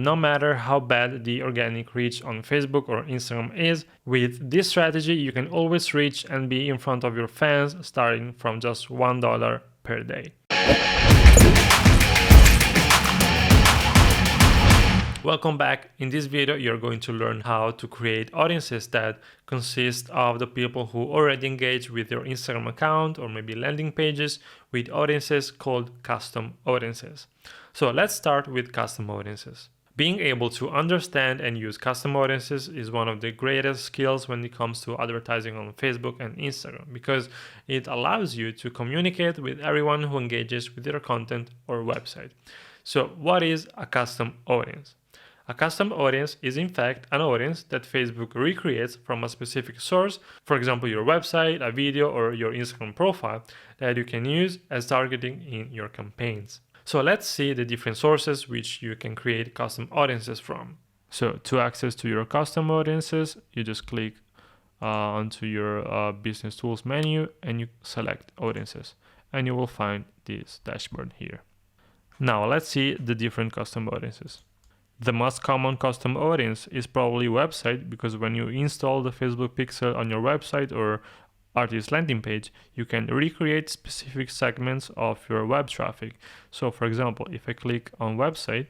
no matter how bad the organic reach on Facebook or Instagram is. With this strategy, you can always reach and be in front of your fans starting from just $1 per day. Welcome back. In this video, you're going to learn how to create audiences that consist of the people who already engage with your Instagram account or maybe landing pages with audiences called custom audiences. So let's start with custom audiences. Being able to understand and use custom audiences is one of the greatest skills when it comes to advertising on Facebook and Instagram, because it allows you to communicate with everyone who engages with your content or website. So what is a custom audience? A custom audience is in fact an audience that Facebook recreates from a specific source, for example your website, a video, or your Instagram profile, that you can use as targeting in your campaigns. So let's see the different sources which you can create custom audiences from. So to access to your custom audiences, you just click onto your business tools menu and you select audiences, and you will find this dashboard here. Now let's see the different custom audiences. The most common custom audience is probably website, because when you install the Facebook pixel on your website or artist landing page, you can recreate specific segments of your web traffic. So for example, if I click on website,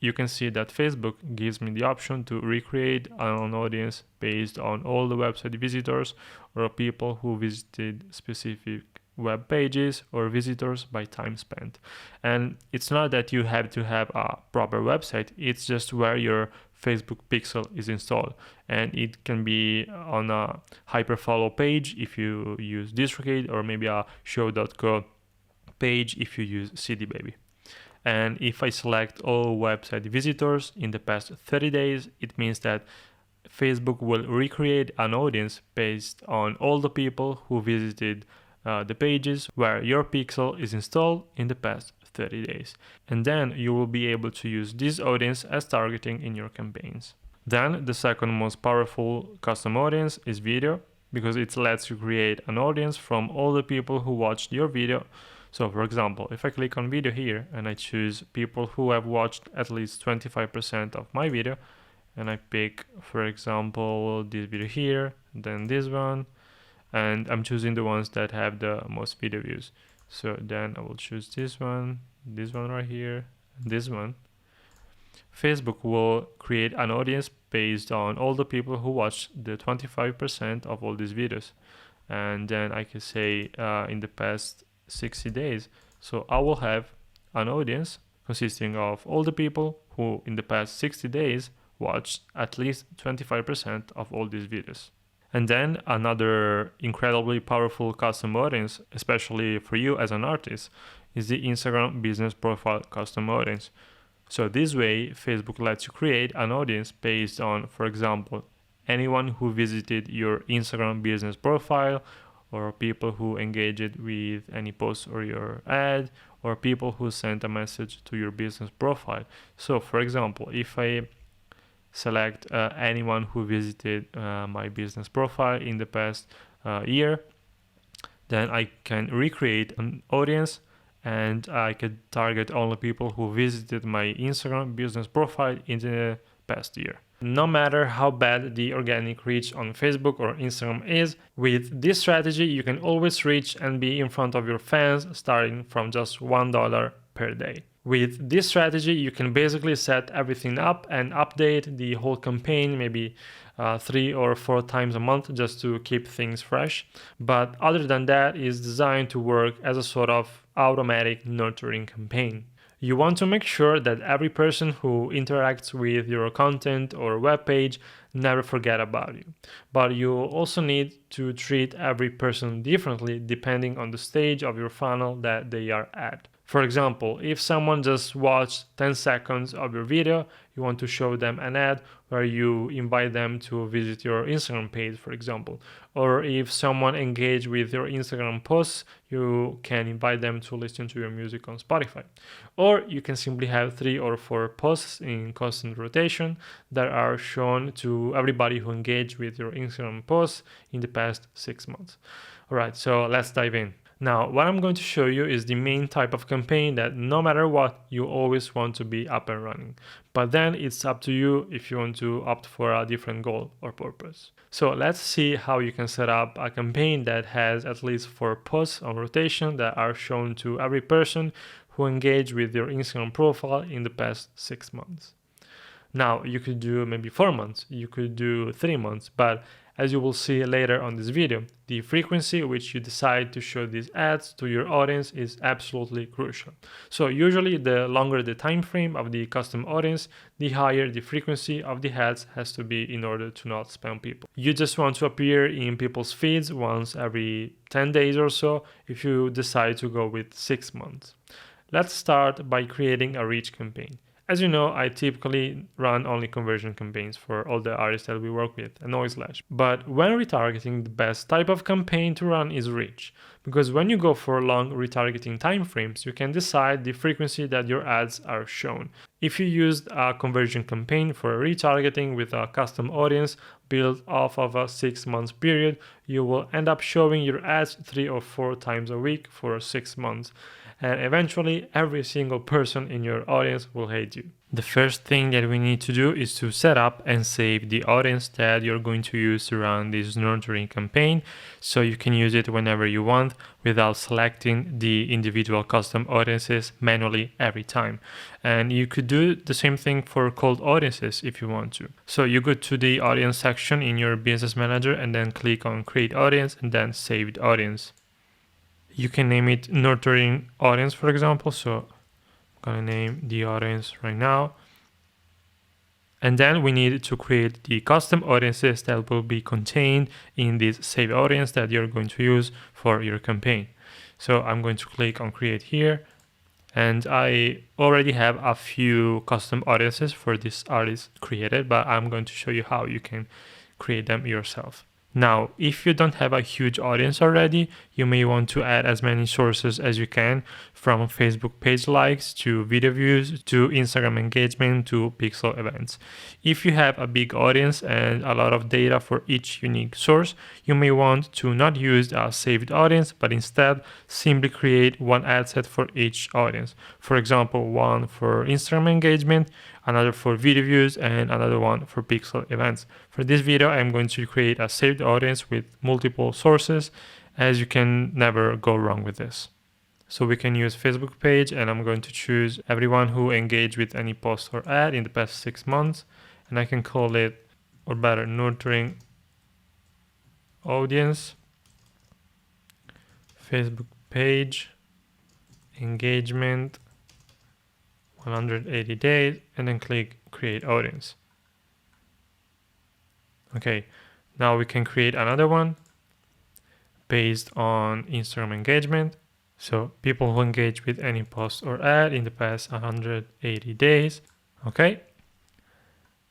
you can see that Facebook gives me the option to recreate an audience based on all the website visitors or people who visited specific web pages or visitors by time spent. And it's not that you have to have a proper website, it's just where your Facebook pixel is installed, and it can be on a hyperfollow page if you use DistroKid, or maybe a show.co page if you use CDBaby. And if I select all website visitors in the past 30 days, it means that Facebook will recreate an audience based on all the people who visited the pages where your pixel is installed in the past 30 days. And then you will be able to use this audience as targeting in your campaigns. Then the second most powerful custom audience is video, because it lets you create an audience from all the people who watched your video. So for example, if I click on video here and I choose people who have watched at least 25% of my video, and I pick, for example, this video here, then this one, and I'm choosing the ones that have the most video views. So then I will choose this one right here, and this one. Facebook will create an audience based on all the people who watched the 25% of all these videos. And then I can say in the past 60 days. So I will have an audience consisting of all the people who in the past 60 days watched at least 25% of all these videos. And then another incredibly powerful custom audience, especially for you as an artist, is the Instagram business profile custom audience. So this way, Facebook lets you create an audience based on, for example, anyone who visited your Instagram business profile, or people who engaged with any post or your ad, or people who sent a message to your business profile. So for example, if I select anyone who visited my business profile in the past year, then I can recreate an audience, and I can target only people who visited my Instagram business profile in the past year. No matter how bad the organic reach on Facebook or Instagram is, with this strategy you can always reach and be in front of your fans starting from just $1 per day. With this strategy, you can basically set everything up and update the whole campaign maybe 3 or 4 times a month just to keep things fresh. But other than that, it's designed to work as a sort of automatic nurturing campaign. You want to make sure that every person who interacts with your content or web page never forget about you. But you also need to treat every person differently depending on the stage of your funnel that they are at. For example, if someone just watched 10 seconds of your video, you want to show them an ad where you invite them to visit your Instagram page, for example. Or if someone engaged with your Instagram posts, you can invite them to listen to your music on Spotify. Or you can simply have 3 or 4 posts in constant rotation that are shown to everybody who engaged with your Instagram posts in the past 6 months. Alright, so let's dive in. Now, what I'm going to show you is the main type of campaign that no matter what, you always want to be up and running. But then it's up to you if you want to opt for a different goal or purpose. So let's see how you can set up a campaign that has at least 4 posts on rotation that are shown to every person who engaged with your Instagram profile in the past 6 months. Now, you could do maybe 4 months, you could do 3 months, but as you will see later on this video, the frequency which you decide to show these ads to your audience is absolutely crucial. So usually the longer the time frame of the custom audience, the higher the frequency of the ads has to be in order to not spam people. You just want to appear in people's feeds once every 10 days or so if you decide to go with 6 months. Let's start by creating a reach campaign. As you know, I typically run only conversion campaigns for all the artists that we work with, no slash. But when retargeting, the best type of campaign to run is reach. Because when you go for long retargeting timeframes, you can decide the frequency that your ads are shown. If you used a conversion campaign for retargeting with a custom audience built off of a 6 months period, you will end up showing your ads 3 or 4 times a week for 6 months. And eventually every single person in your audience will hate you. The first thing that we need to do is to set up and save the audience that you're going to use to run this nurturing campaign, so you can use it whenever you want without selecting the individual custom audiences manually every time. And you could do the same thing for cold audiences if you want to. So you go to the audience section in your business manager and then click on create audience and then saved audience. You can name it nurturing audience, for example. So I'm gonna name the audience right now. And then we need to create the custom audiences that will be contained in this save audience that you're going to use for your campaign. So I'm going to click on create here. And I already have a few custom audiences for this artist created, but I'm going to show you how you can create them yourself. Now, if you don't have a huge audience already, you may want to add as many sources as you can, from Facebook page likes to video views to Instagram engagement to pixel events. If you have a big audience and a lot of data for each unique source, you may want to not use a saved audience, but instead simply create one ad set for each audience. For example, one for Instagram engagement, another for video views, and another one for pixel events. For this video, I'm going to create a saved audience with multiple sources, as you can never go wrong with this. So we can use Facebook page, and I'm going to choose everyone who engaged with any post or ad in the past 6 months, and I can call it, or better, nurturing audience, Facebook page, engagement, 180 days, and then click create audience. Okay, now we can create another one based on Instagram engagement. So people who engage with any post or ad in the past 180 days. Okay.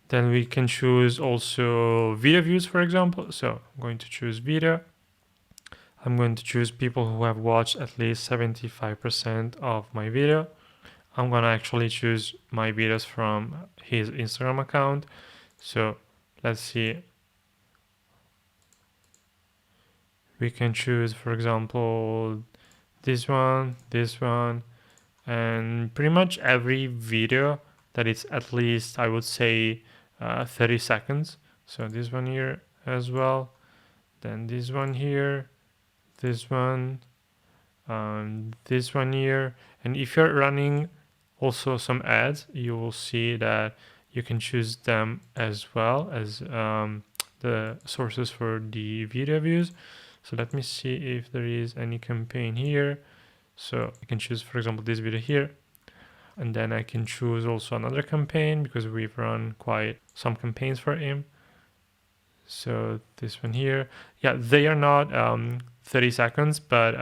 Then we can choose also video views, for example. So I'm going to choose video. I'm going to choose people who have watched at least 75% of my video. I'm gonna actually choose my videos from his Instagram account. So let's see. We can choose, for example, this one, and pretty much every video that is at least, I would say, 30 seconds. So this one here as well. Then this one here, this one here. And if you're running also some ads, you will see that you can choose them as well as the sources for the video views. So let me see if there is any campaign here. So I can choose, for example, this video here. And then I can choose also another campaign because we've run quite some campaigns for him. So this one here. Yeah, they are not 30 seconds, but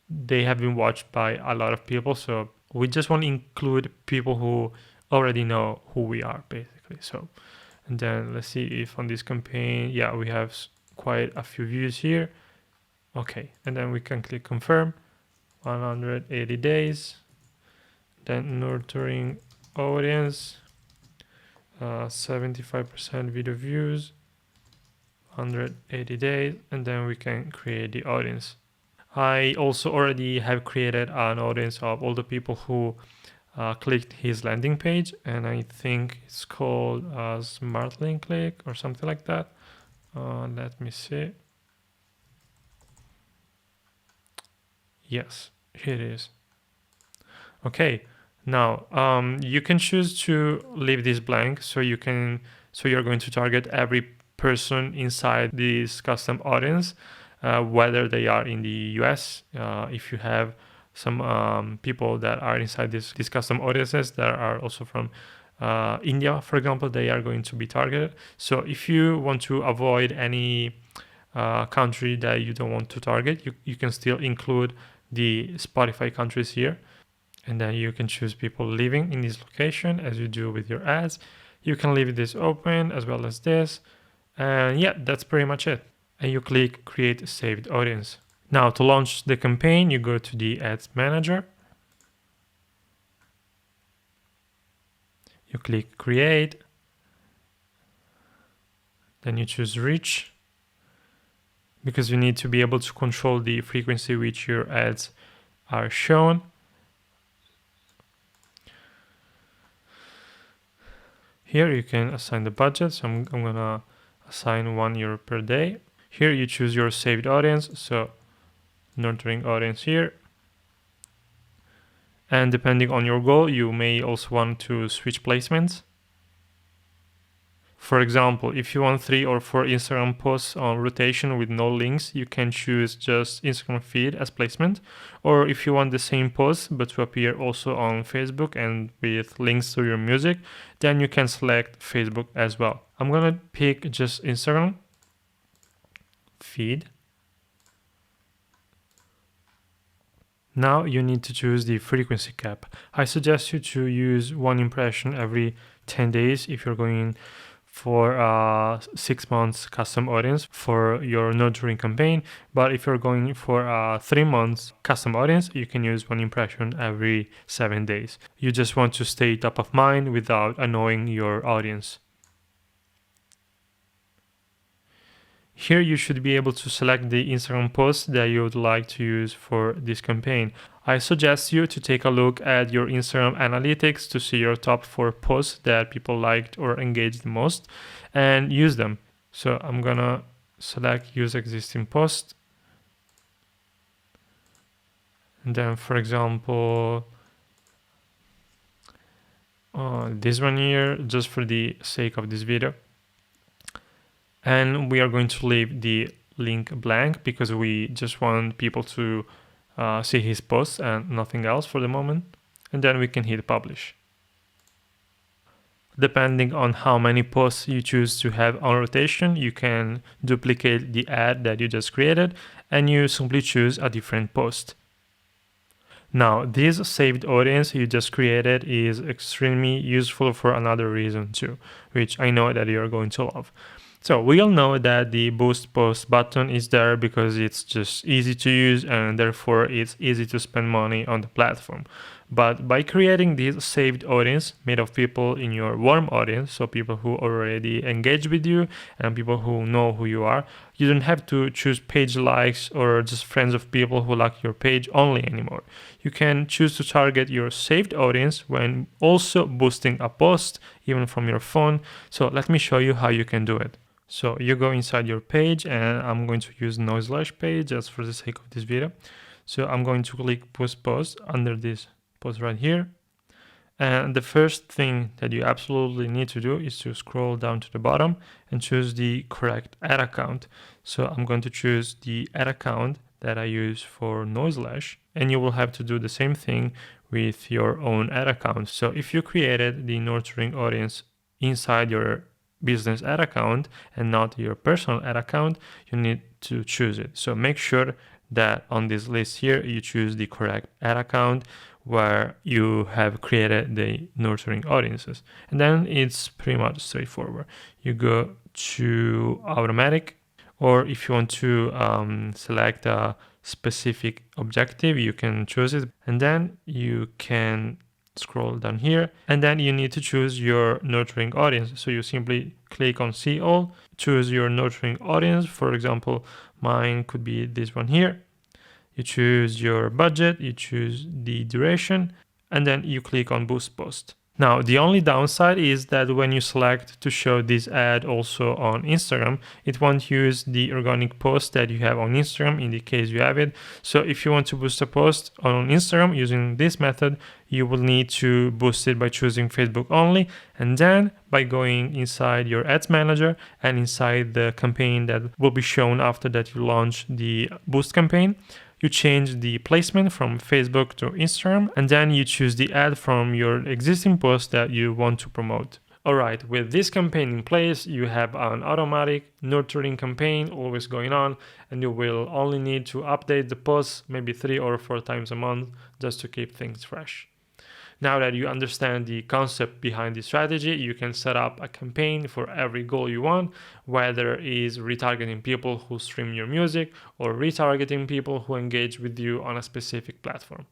they have been watched by a lot of people. So we just want to include people who already know who we are, basically. So, and then let's see if on this campaign, yeah, we have quite a few views here. Okay, and then we can click confirm. 180 days. Then nurturing audience, 75% video views, 180 days, and then we can create the audience. I also already have created an audience of all the people who clicked his landing page, and I think it's called Smart Link Click or something like that. Let me see. Yes, here it is. Okay, now you can choose to leave this blank, so you're going to target every person inside this custom audience, whether they are in the US. If you have some people that are inside these custom audiences that are also from India, for example, they are going to be targeted. So if you want to avoid any country that you don't want to target, you can still include the Spotify countries here. And then you can choose people living in this location as you do with your ads. You can leave this open as well as this. And yeah, that's pretty much it. And you click create saved audience. Now to launch the campaign, you go to the ads manager. You click create. Then you choose reach, because you need to be able to control the frequency which your ads are shown. Here you can assign the budget, so I'm gonna assign €1 per day. Here you choose your saved audience, so nurturing audience here. And depending on your goal, you may also want to switch placements. For example, if you want 3 or 4 Instagram posts on rotation with no links, you can choose just Instagram feed as placement. Or if you want the same post but to appear also on Facebook and with links to your music, then you can select Facebook as well. I'm gonna pick just Instagram feed. Now you need to choose the frequency cap. I suggest you to use 1 impression every 10 days if you're going for 6 months custom audience for your nurturing campaign. But if you're going for 3 months custom audience, you can use 1 impression every 7 days. You just want to stay top of mind without annoying your audience. Here you should be able to select the Instagram post that you would like to use for this campaign. I suggest you to take a look at your Instagram analytics to see your top 4 posts that people liked or engaged the most and use them. So I'm gonna select use existing post. And then for example, this one here, just for the sake of this video. And we are going to leave the link blank because we just want people to see his posts and nothing else for the moment. And then we can hit publish. Depending on how many posts you choose to have on rotation, you can duplicate the ad that you just created and you simply choose a different post. Now, this saved audience you just created is extremely useful for another reason too, which I know that you're going to love. So we all know that the boost post button is there because it's just easy to use and therefore it's easy to spend money on the platform. But by creating this saved audience made of people in your warm audience, so people who already engage with you and people who know who you are, you don't have to choose page likes or just friends of people who like your page only anymore. You can choose to target your saved audience when also boosting a post, even from your phone. So let me show you how you can do it. So you go inside your page, and I'm going to use Noiseless page just for the sake of this video. So I'm going to click boost post under this post right here. And the first thing that you absolutely need to do is to scroll down to the bottom and choose the correct ad account. So I'm going to choose the ad account that I use for Noiseless, and you will have to do the same thing with your own ad account. So if you created the nurturing audience inside your business ad account and not your personal ad account, you need to choose it. So make sure that on this list here you choose the correct ad account where you have created the nurturing audiences, and then it's pretty much straightforward. You go to automatic, or if you want to select a specific objective, you can choose it, and then you can scroll down here, and then you need to choose your nurturing audience. So you simply click on see all, choose your nurturing audience. For example, mine could be this one here. you choose your budget, you choose the duration, and then you click on Boost Post. Now, the only downside is that when you select to show this ad also on Instagram, it won't use the organic post that you have on Instagram in the case you have it. So if you want to boost a post on Instagram using this method, you will need to boost it by choosing Facebook only, and then by going inside your ads manager and inside the campaign that will be shown after that you launch the boost campaign. You change the placement from Facebook to Instagram, and then you choose the ad from your existing post that you want to promote. Alright, with this campaign in place, you have an automatic nurturing campaign always going on, and you will only need to update the posts maybe 3 or 4 times a month just to keep things fresh. Now that you understand the concept behind the strategy, you can set up a campaign for every goal you want, whether it is retargeting people who stream your music or retargeting people who engage with you on a specific platform.